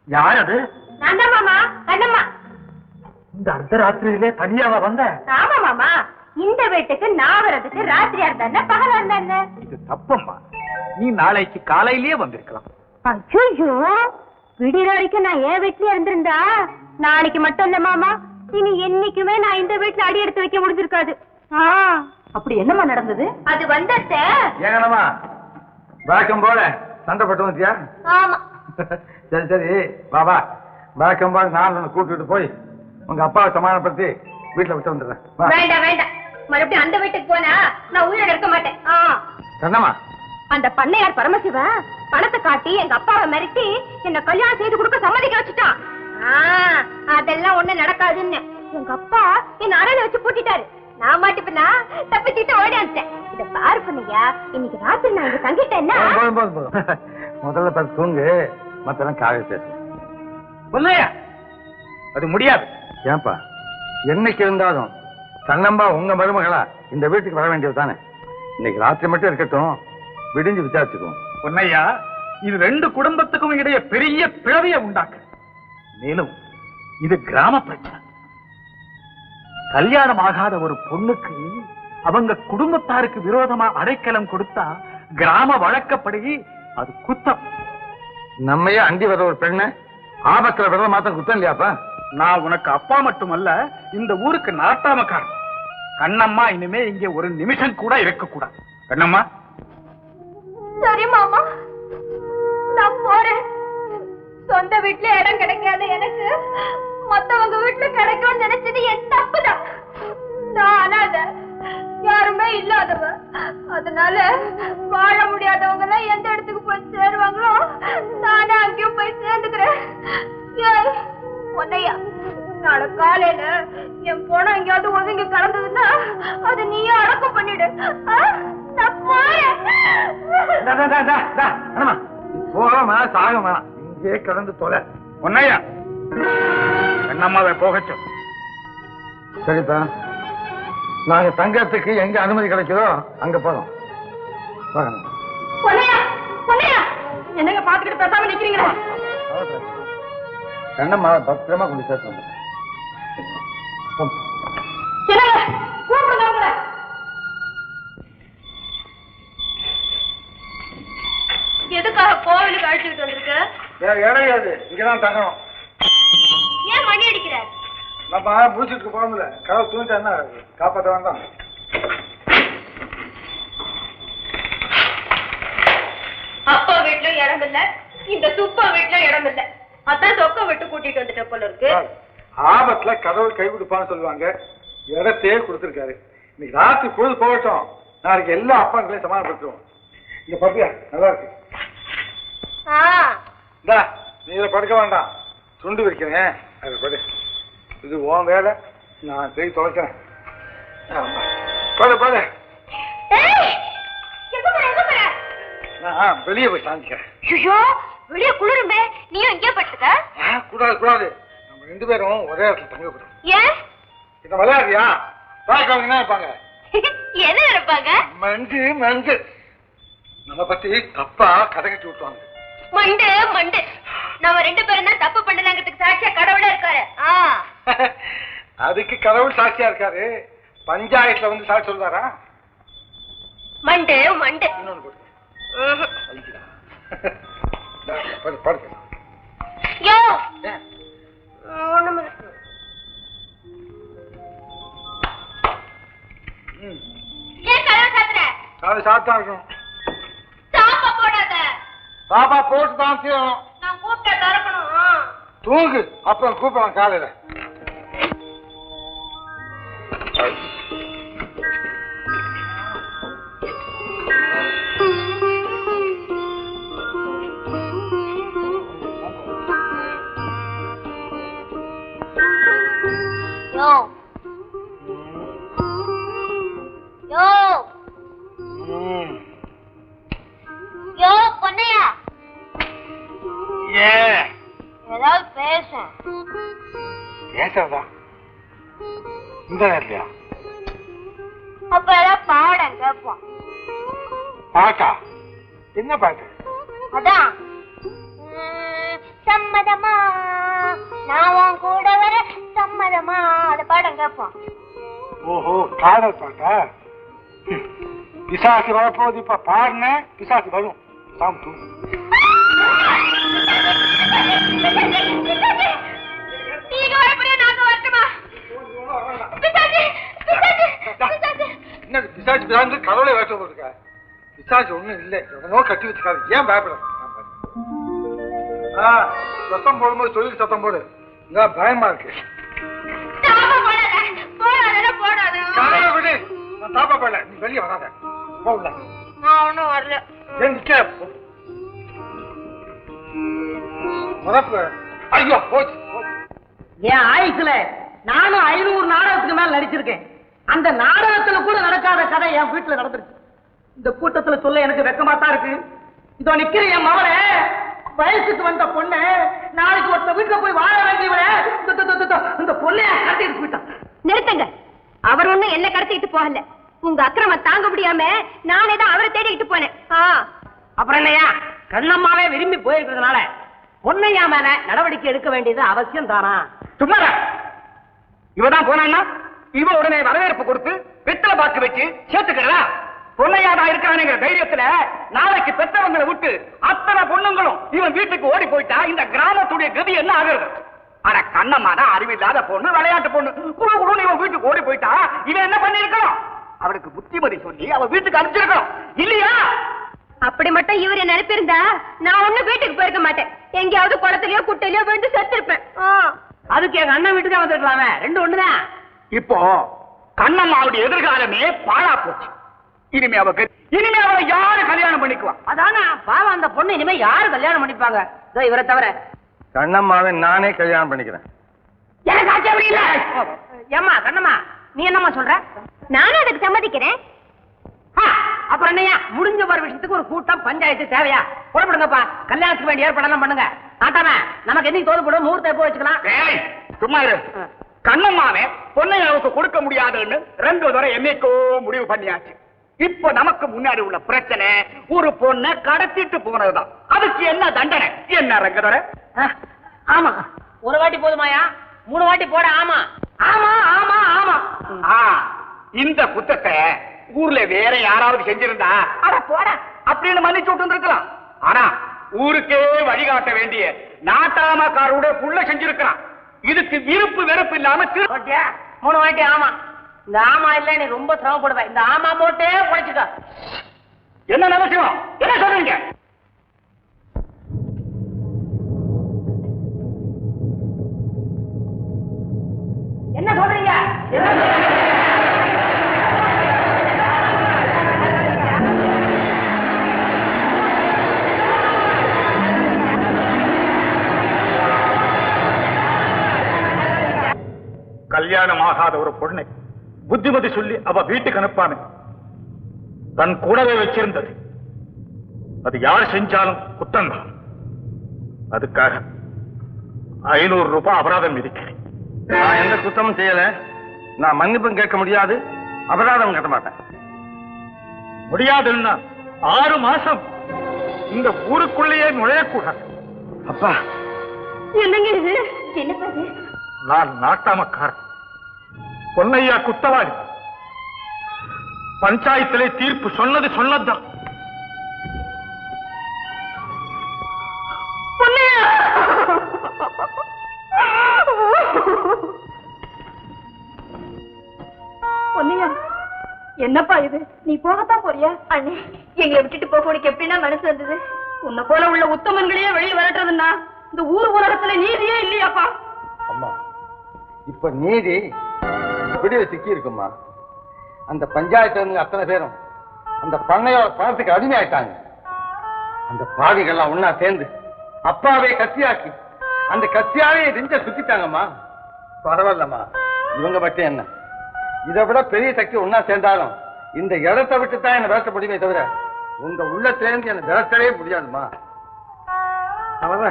யார் அது? நான் தான் மாமா, கண்ணம்மா. இந்த அர்த்தராத்திரியிலே தனியாவா வந்த? ஆமா மாமா, இந்த வீட்டுக்கு நான் வர்றதுக்கு ராத்திரியா இருந்தா பகலா இருந்தா இது தப்பம்மா. நீ நாளைக்கு காலையிலேயே வந்திருக்கலாம். ஐயோ, விடிற வரைக்கும் நான் ஏன் வீட்லயே இருந்திருந்தா நாளைக்கு மட்டும் இல்ல மாமா, இனி என்னைக்குமே நான் இந்த வீட்டுல அடி எடுத்து வைக்க முடிஞ்சிருக்காது. அப்படி என்னமா நடந்தது? அது வந்தத்த ஏங்கம்மா வழக்கம் போல சண்டை போட்டு வந்தியா? ஆமா. சரி சரி பாபா, வழக்கம் போல நான் உன்னை கூட்டிட்டு போய் உங்க அப்பாவை சமாதானப்படுத்தி வீட்டுல விட்டு வந்துடுறேன். வேண்டாம் வேண்டாம், மறுபடியும் அந்த வீட்டுக்கு போனா நான் உயிரோட இருக்க மாட்டேன். கண்ணம்மா, அந்த பண்ணையார் பரமசிவ பணத்தை காட்டி எங்க அப்பாவை மிரட்டி என்ன கல்யாணம் செய்து கொடுக்க சம்மதிக்க வச்சுட்டான். அதெல்லாம் ஒண்ணு நடக்காதுன்னு எங்க அப்பா என்ன அறையில வச்சு பூட்டிட்டாரு. நான் மாட்டிப்பா தப்பிச்சுட்டு ஓடியாந்துட்டேன். இத பாரு பண்ணையா, இன்னைக்கு ராத்திரி நான் இங்க தங்கிட்டேன்னா முதல்ல பார்த்து தூங்கு, மத்தெல்லாம் காலை பேசு. இல்லையா? அது முடியாது. ஏன்பா, என்னைக்கு இருந்தாலும் கண்ணம்பா உங்க மருமகளா இந்த வீட்டுக்கு வர வேண்டியது தானே. இன்னைக்கு ராத்திரி மட்டும் இருக்கட்டும், விடிஞ்சு விசாரிச்சுக்குவோம். பொன்னையா, இது ரெண்டு குடும்பத்துக்கும் இடையே பெரிய பிளவையை உண்டாக்கு. மேலும் இது கிராம பிரச்சனை. கல்யாணம் ஆகாத ஒரு பொண்ணுக்கு அவங்க குடும்பத்தாருக்கு விரோதமா அடைக்கலம் கொடுத்தா கிராம வழக்கப்படி அது குத்தம். நம்மையே அண்டி வர ஒரு பெண்ணு ஆபத்துல விரத மாத்தம் குத்தம் இல்லையாப்பா? நான் உனக்கு அப்பா மட்டுமல்ல, இந்த ஊருக்கு நாட்டாமக்காரன். கண்ணம்மா இனிமே இங்கே ஒரு நிமிஷம் கூட இருக்கக்கூடாது. கண்ணம்மா. சரி மாமா, நான் போறேன். சொந்த வீட்டுல இடம் கிடைக்காத எனக்கு மத்தவங்க வீட்டுல கிடைக்கும் நினைச்சது என் தப்புதான். நான் அனாதை, யாருமே இல்லாதவ. அதனால வாழ முடியாதவங்க எல்லாம் எந்த இடத்துக்கு போய் சேருவாங்களோ நானே அங்கேயும் போய் சேர்ந்துக்கிறேன். பொன்னையா, நாளை காலையில என் போன எங்கேயாவது ஒதுங்கி கலந்ததுன்னா அது நீயே அடக்கம் பண்ணிடு. நான் போறேன். போகமா சாகமா இங்கே கடந்து தொலை. பொன்னையா, கண்ணம்மாவை போகச்சோம். சரிப்பா, நாங்க தங்கறதுக்கு எங்க அனுமதி கிடைக்குதோ அங்க போறோம். என்னங்க பாத்துக்கிட்டு பேசாம நிக்கிறீங்களா? கண்ணம்மா பத்திரமா கொண்டு சேர்த்து எதுக்காக கோவிலுக்கு அழைச்சிட்டு வந்திருக்கு? இடையாது, இங்கதான் தங்கணும். ஏன் மணி அடிக்கிற? நம்ம முடிச்சுட்டு போகல, கடவுள் தூங்கிட்டா என்ன காப்பாற்ற வேண்டாம். அப்பா வீட்லயும் இடம் இல்ல, இந்த சுப்பா வீட்லயும் இடம் இல்ல. அதான் சொக்க விட்டு கூட்டிட்டு வந்துட்ட போல இருக்கு. ஆபத்துல கடவுள் கை கொடுப்பான்னு சொல்லுவாங்க, இடத்தையே கொடுத்துருக்காரு. இன்னைக்கு ராத்திரி பொழுது போகட்டும், நாளைக்கு எல்லா அப்பாங்களையும் சமாதானப்படுத்துவோம். இங்க பப்பியா நல்லா இருக்கு. நீ இதை படுக்க வேண்டாம், துண்டு வைக்கிறேன், அதை படு. இது உன் வேலை, நான் போய் தொலைக்கிறேன். படு படு. நான் வெளியே போய் சாந்திக்கிறேன். வெளியே குளிருமே, நீயும் இங்கே படுத்துக்க. கூடாது கூடாது, நம்ம ரெண்டு பேரும் ஒரே இடத்துல தங்க போறோம். ஏன் இதை விளையாடுறியா? பாக்கவங்க என்ன இருப்பாங்க? என்ன இருப்பாங்க? மண்டு மண்டு நம்ம பத்தி தப்பா கதை கட்டி விட்டுவாங்க. மண்டு மண்டு, நம்ம ரெண்டு பேரும் தான் தப்பு பண்ணலாங்கிறதுக்கு சாட்சியா கடவுளே இருக்காரு. அதுக்கு கடவுள் சாட்சியா இருக்காரு, பஞ்சாயத்துல வந்து சாட்சி சொல்றாரா? மண்டு மண்டு. இன்னொன்னு போட்டு படுக்க. யோ ஒண்ணுமே ஏன் கதவை சாத்துற? அது சாத்தா இருக்கணும். சாப்பா போடாத. பாப்பா போட்டு தான் செய்யணும். நான் கூப்பிட்டா திறக்கணும். தூங்கு, அப்புறம் கூப்பிடலாம் காலையில. ஏதாவது பேச பேசுறதா இந்த நேரத்தியா? அப்ப ஏதாவது பாடம் கேட்போம். பாட்டா? என்ன பாட்டு? அதான் சம்மதமா நான் உன் கூட வர சம்மதமா அத பாடம் கேட்போம். ஓஹோ, காதல் பாட்டா? பிசாசு வரப்போது. இப்ப பாருன பிசாசு வரும். சாம் தூ நீங்க வரப்படியா நாங்க வரட்டுமா? பிசாசு என்ன பிசாசு பிசாசு கடவுளை வேட்ட போட்டுருக்கா? பிசாசு ஒண்ணும் இல்லை, எவனோ கட்டி வச்சுக்காது. ஏன் பயப்பட? சத்தம் போடும்போது சொல்லி சத்தம் போடு. பயமா இருக்கு. நான் தாப்பா போடல, நீ வெளியே வராத. போகல, நான் ஒண்ணும் வரல. ஐயோ போச்சு. என் ஆயுசுல நானும் 500 நாடகத்துக்கு மேல நடிச்சிருக்கேன். அந்த நாடகத்துல கூட நடக்காத கதை என் வீட்டுல நடந்துருச்சு. இந்த கூட்டத்துல சொல்ல எனக்கு வெக்கமாத்தான் இருக்கு. இதோ நிக்கிற என் மவளே, வயசுக்கு வந்த பொண்ணு நாளைக்கு ஒருத்த வீட்டுல போய் வாழ வேண்டியவள இந்த பொண்ணைய கடத்திட்டு போயிட்டான். நிறுத்துங்க. அவர் ஒண்ணும் என்ன கடத்திட்டு போகல. உங்க அக்கிரமம் தாங்க முடியாம நானே தான் அவரை தேடிட்டு போனேன். அப்புறம் என்னையா, கண்ணம்மாவே விரும்பி போயிருக்கிறதுனால பொண்ணையா மேல நடவடிக்கை எடுக்க வேண்டியது அவசியம் தானா? சும்மா இவதான் போனா இவ உடனே வரவேற்பு கொடுத்து வெத்தலை பாக்கு வச்சு சேர்த்துக்கிறா. பொண்ணையாதான் இருக்கிறானுங்கிற தைரியத்துல நாளைக்கு பெற்றவங்களை விட்டு அத்தனை பொண்ணுங்களும் இவன் வீட்டுக்கு ஓடி போயிட்டா இந்த கிராமத்துடைய கதி என்ன ஆகுறது? ஆனா கண்ணம்மாதான் அறிவில்லாத பொண்ணு, விளையாட்டு பொண்ணு. குழு குழு இவன் வீட்டுக்கு ஓடி போயிட்டா இவன் என்ன பண்ணிருக்கணும்? அவளுக்கு புத்திமதி சொல்லி அவ வீட்டுக்கு அனுப்பிச்சிருக்கணும் இல்லையா? அப்படி மட்டும் இவரை நினைப்பிருந்தா நான் ஒண்ணும் வீட்டுக்கு போயிருக்க மாட்டேன். எங்கேயாவது குளத்திலயோ குட்டையிலயோ விழுந்து செத்துருப்பேன். அதுக்கு எங்க அண்ணன் வீட்டுக்கு வந்துருக்கலாமே, ரெண்டு ஒண்ணுதான். இப்போ கண்ணம்மாவுடைய எதிர்காலமே பாழா போச்சு. இனிமே அவளை யாரு கல்யாணம் பண்ணிக்குவான்? அதானா பாவம், அந்த பொண்ணு இனிமே யாரு கல்யாணம் பண்ணிப்பாங்க? இவரை தவிர. கண்ணம்மாவை நானே கல்யாணம் பண்ணிக்கிறேன். எனக்கு ஆட்சி அப்படி இல்ல. ஏம்மா கண்ணம்மா, நீ என்னம்மா சொல்ற? நானும் அதுக்கு சம்மதிக்கிறேன். அப்புறம் என்னையா, முடிஞ்ச ஒரு விஷயத்துக்கு ஒரு கூட்டம் பஞ்சாயத்து தேவையா? புறப்படுங்கப்பா, கல்யாணத்துக்கு வேண்டிய ஏற்பாடெல்லாம் பண்ணுங்க. ஆட்டாம நமக்கு என்னைக்கு தோதுப்படும், முகூர்த்தம் எப்போ வச்சுக்கலாம்? சும்மா இரு. கண்ணம்மாவே பொன்னையாவுக்கு கொடுக்க முடியாதுன்னு 2 தடவை என்னைக்கோ முடிவு பண்ணியாச்சு. இப்ப நமக்கு முன்னாடி உள்ள பிரச்சனை ஒரு பொண்ணை கடத்திட்டு போனதுதான். அதுக்கு என்ன தண்டனை? என்ன ரங்கதர? ஆமா, ஒரு வாட்டி போதுமாயா? 3 வாட்டி போட. ஆமா ஆமா ஆமா ஆமா. இந்த குத்தத்தை ஊர்ல வேற யாராவது செஞ்சிருந்தா அட போட அப்படின்னு மன்னிச்சு விட்டு இருக்கலாம். ஆனா ஊருக்கே வழிகாட்ட வேண்டிய நாட்டாமக்காரோட புள்ள செஞ்சிருக்கிறான். இதுக்கு விருப்பு வெறுப்பு இல்லாம 3 வாட்டி ஆமா. இந்த ஆமா இல்ல, நீ ரொம்ப சிரமப்படுவ. இந்த ஆமா போட்டே உழைச்சுக்க. என்ன நினைச்சோம்? என்ன சொல்றீங்க? என்ன சொல்றீங்க? கல்யாணம் ஆகாத ஒரு பொண்ணை புத்திமதி சொல்லி அவ வீட்டுக்கு அனுப்பாம தன் கூடவே வச்சிருந்தது. அது யார் செஞ்சாலும் குத்தம் தான். அதுக்காக 500 ரூபாய் அபராதம் விதிக்கிறேன். நான் எந்த குத்தமும் செய்யல. நான் மன்னிப்பும் கேட்க முடியாது, அபராதம் கட்ட மாட்டேன். முடியாதுன்னா 6 மாசம் இந்த ஊருக்குள்ளேயே நுழையக்கூடாது. அப்பா, என்னங்க இது? என்ன? நான் நாட்டாமக்காரன், பொன்னையா குத்தவாளி. பஞ்சாயத்திலே தீர்ப்பு சொன்னதுதான். பொன்னையா, என்னப்பா இது? நீ போகத்தான் போறியா? அண்ணே, எங்களை விட்டுட்டு போக உனக்கு எப்படின்னா மனசு வந்தது? உன்னை போல உள்ள உத்தமன்களையே வெளியே வரட்டுறதுன்னா இந்த ஊர் உலகத்துல நீதியே இல்லையாப்பா? அம்மா, இப்ப நீதி பிடியில சிக்கி இருக்குமா? அந்த பஞ்சாயத்து அத்தனை பேரும் அந்த பண்ணையோட பணத்துக்கு அடிமையாயிட்டாங்க. அந்த பாவிகள்லாம் ஒன்னா சேர்ந்து அப்பாவே கத்தியாக்கி அந்த கத்தியாவே நெஞ்ச சுத்திட்டாங்கம்மா. பரவாயில்லம்மா, இவங்க மட்டும் என்ன, இதை விட பெரிய சக்தி ஒன்னா சேர்ந்தாலும் இந்த இடத்தை விட்டு தான் என்ன விரட்ட முடியுமே தவிர உங்க உள்ளத்திலேருந்து என்ன விரட்டவே முடியாதுமா. அவன்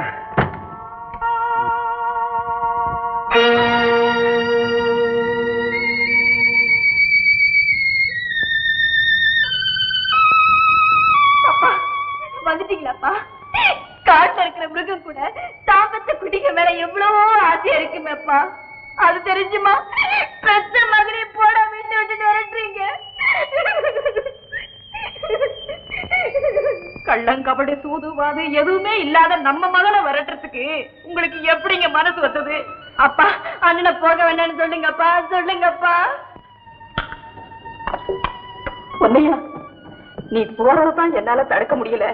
வந்துட்டீங்களாப்பா? காட்டுல இருக்கிற மிருகம் கூட தான் ஆசையா இருக்குமேப்பா. அது தெரிஞ்சுமா பெத்த மகனை போட வீட்டு விட்டு விரட்டுறீங்க? கள்ளங்கபடி சூதுவாது எதுவுமே இல்லாத நம்ம மகனை விரட்டுறதுக்கு உங்களுக்கு எப்படிங்க மனசு வந்தது? அப்பா அண்ணனை போக வேண்டாம்னு சொல்லுங்கப்பா, சொல்லுங்கப்பா. பொன்னையா, நீ போறதான் என்னால தடுக்க முடியல.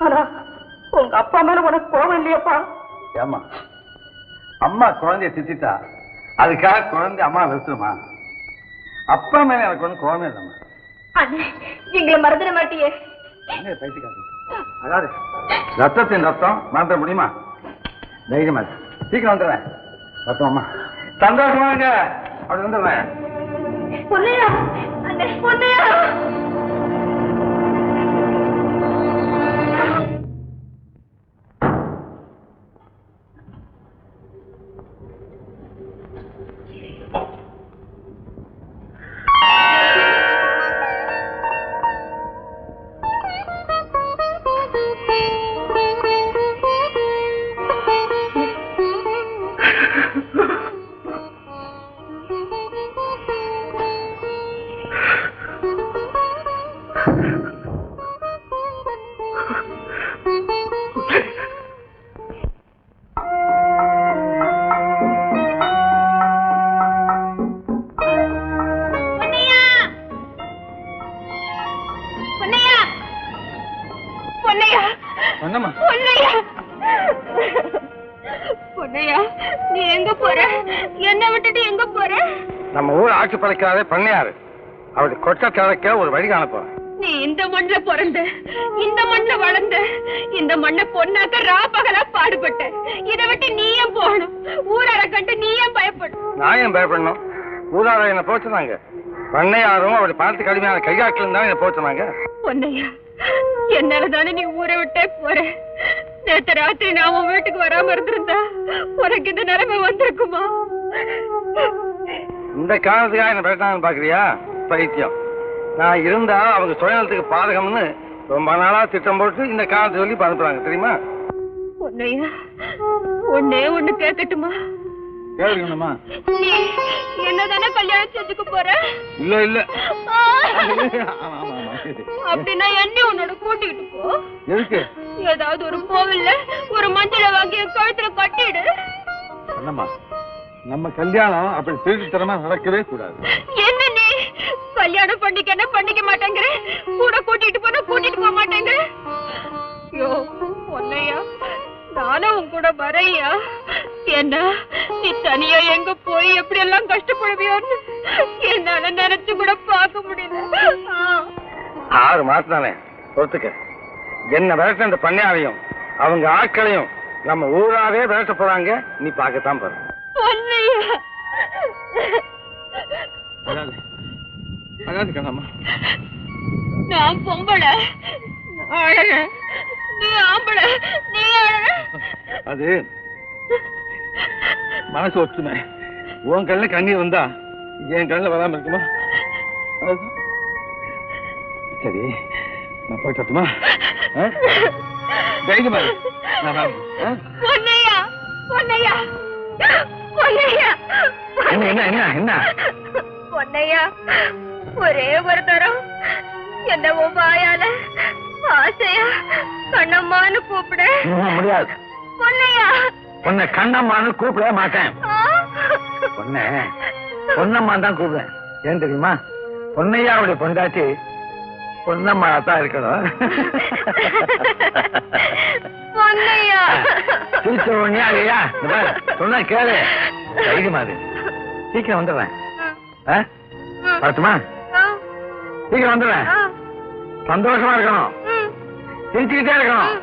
ஆனா உங்க அப்பா மேல உனக்கு கோபம் இல்லையப்பா? ஏமா அம்மா குழந்தைய திட்டா அதுக்காக குழந்தை அம்மா வெறுத்துருமா? அப்பா மேல எனக்கு ஒண்ணு கோபமே இல்லம்மா. அண்ணே, எங்களை மறந்துட மாட்டியே? அதாவது ரத்தத்தின் ரத்தம் மறந்துட முடியுமா? தைரியமா சீக்கிரம் வந்துடுறேன். ரத்தம் அம்மா சந்தோஷமாங்க. அப்படி வந்துடுறேன். பொன்னையா, அண்ணே, பொன்னையா. நீ எங்க போற? என்ன விட்டுட்டு எங்க போற? நம்ம ஊர் ஆட்சி படைக்கிறாரே பண்ணையாரு, அவருடைய கொட்ட கதைக்க ஒரு வழி காணப்போம். நீ இந்த மண்ணுல பிறந்த, இந்த மண்ணுல வளர்ந்த, இந்த மண்ணை பொண்ணாக்க ராப்பகலா பாடுபட்ட. இதை விட்டு நீ ஏன் போகணும்? ஊரார கண்டு நீ ஏன் பயப்படும்? நான் ஏன் பயப்படணும்? ஊரார என்ன போச்சுனாங்க. பண்ணையாரும் அவருடைய பணத்துக்கு அடிமையான கைகாட்டிலும் தான் என்ன போச்சுனாங்க. பொன்னையா, என்னாலதானே நீ ஊரை விட்டே போற. நேற்று ராத்திரி நான் உன் வீட்டுக்கு வராம இருந்திருந்தா உனக்கு இந்த நிலைமை வந்திருக்குமா? இந்த காலத்துக்காக என்ன பேசினாங்கன்னு பாக்குறியா? பைத்தியம். நான் இருந்தா அவங்க சுயநலத்துக்கு பாதகம்னு ரொம்ப நாளா திட்டம் போட்டு இந்த காலத்தை சொல்லி அனுப்புறாங்க தெரியுமா? பொன்னையா, ஒன்னே ஒண்ணு கேட்கட்டுமா? கேளுங்கம்மா. நீ என்னதானே கல்யாணம் செஞ்சுக்க போற? இல்ல இல்ல. அப்படின்னா என்ன உன்னோட கூட்டிட்டு போ. எதுக்கு? ஏதாவது ஒரு கோவில்ல ஒரு மஞ்சளை வாங்கி கழுத்துல கட்டிடு. என்னம்மா, நம்ம கல்யாணம் அப்படி திருட்டுத்தனமா நடக்கவே கூடாது. என்ன நீ கல்யாணம் பண்ணிக்க மாட்டேங்கிற, கூட கூட்டிட்டு போக மாட்டேங்கிற. ஐயோ பொன்னையா, நானும் உன் கூட வரையா? என்ன நீ தனியா எங்க போய் எப்படி எல்லாம் கஷ்டப்படுவியோன்னு என்னால நினைச்சு கூட பார்க்க முடியல. 6 மாசம் தானே பொறுத்துக்க. என்ன விரட்ட அந்த பண்ணையாரையும் அவங்க ஆட்களையும் நம்ம ஊராவே விரட்ட போறாங்க. நீ பார்க்கத்தான் பாரு. நான் பொம்பளை, நீ ஆம்பளை, நீ அது மனசு ஒற்றுமை. உன் கண்ணுல கண்ணீர் வந்தா என் கண்ணுல வராம இருக்குமா? சரி, நான் போயிட்டுமா? தைரியமா என்ன என்ன என்ன பொன்னையா, ஒரே ஒரு தரம் என்ன வாயால ஆசையா கண்ணம்மான்னு கூப்பிட முடியாது. பொன்னையா, உன்னை கண்ணம்மான்னு கூப்பிட மாட்டேன். பொண்ணே பொன்னம்மா தான் கூப்பிடுவேன். ஏன் தெரியுமா? பொன்னையாவுடைய பொண்டாட்டி பொன்னம்மா தான் இருக்கணும். இல்லையா? சொன்னா கேளு. தைரியமா சீக்கிரம் வந்துடுறேன். வரட்டுமா? சீக்கிரம் வந்துடுறேன். சந்தோஷமா இருக்கணும், சிரிச்சுக்கிட்டே இருக்கணும்.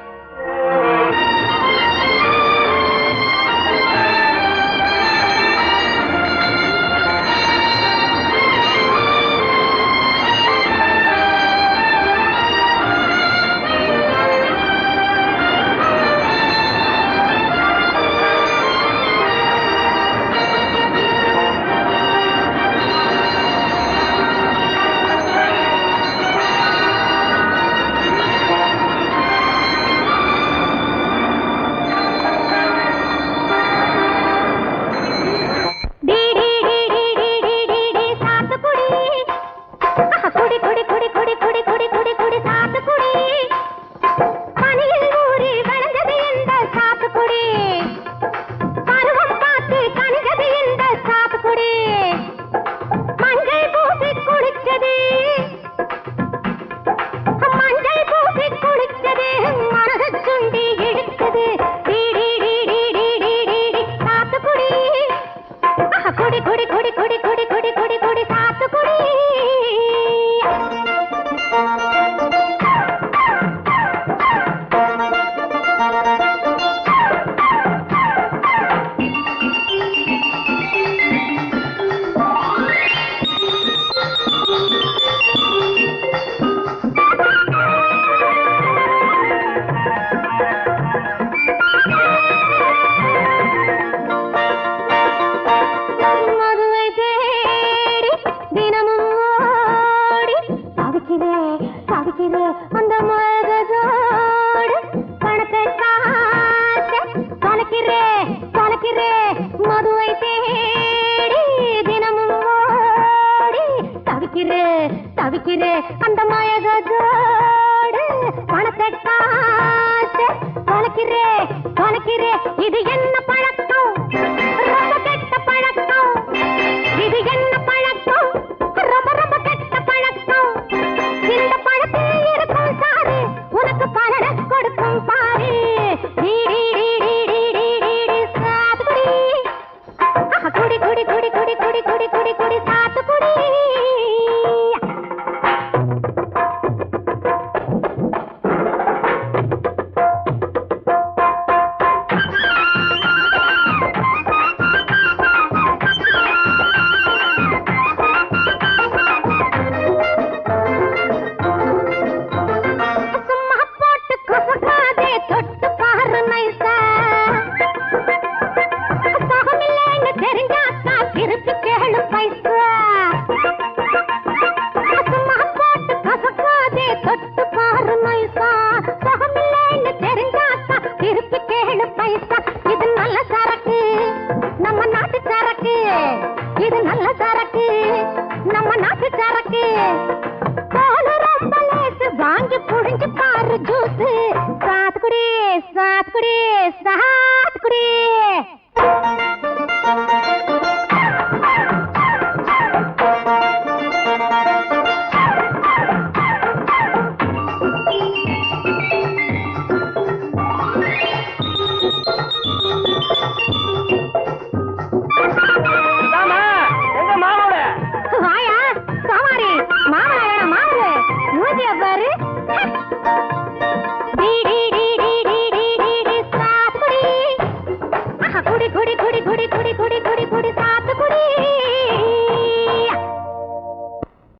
தொலைக்கிறே தொலைக்கிறே மதுவை தேடி தினமும் ஓடி தவிக்கிறே தவிக்கிறே அந்த மயகத்தோடு பணத்தை காசு தொலைக்கிறே தொலைக்கிறே இது என்ன பழக்கம் ரொம்ப கெட்ட பழக்கம் இது என்ன பழக்கம் ரொம்ப ரொம்ப கெட்ட பழக்கம் இந்த பழத்தில் இருக்கும் சாரு உனக்கு பலனை கொடுக்கும் பாரு குடி குடி குடி குடி குடி குடி குடி குடி சாத்துக்குடி குடி குடி குடி குடி குடி குடி குடி குடி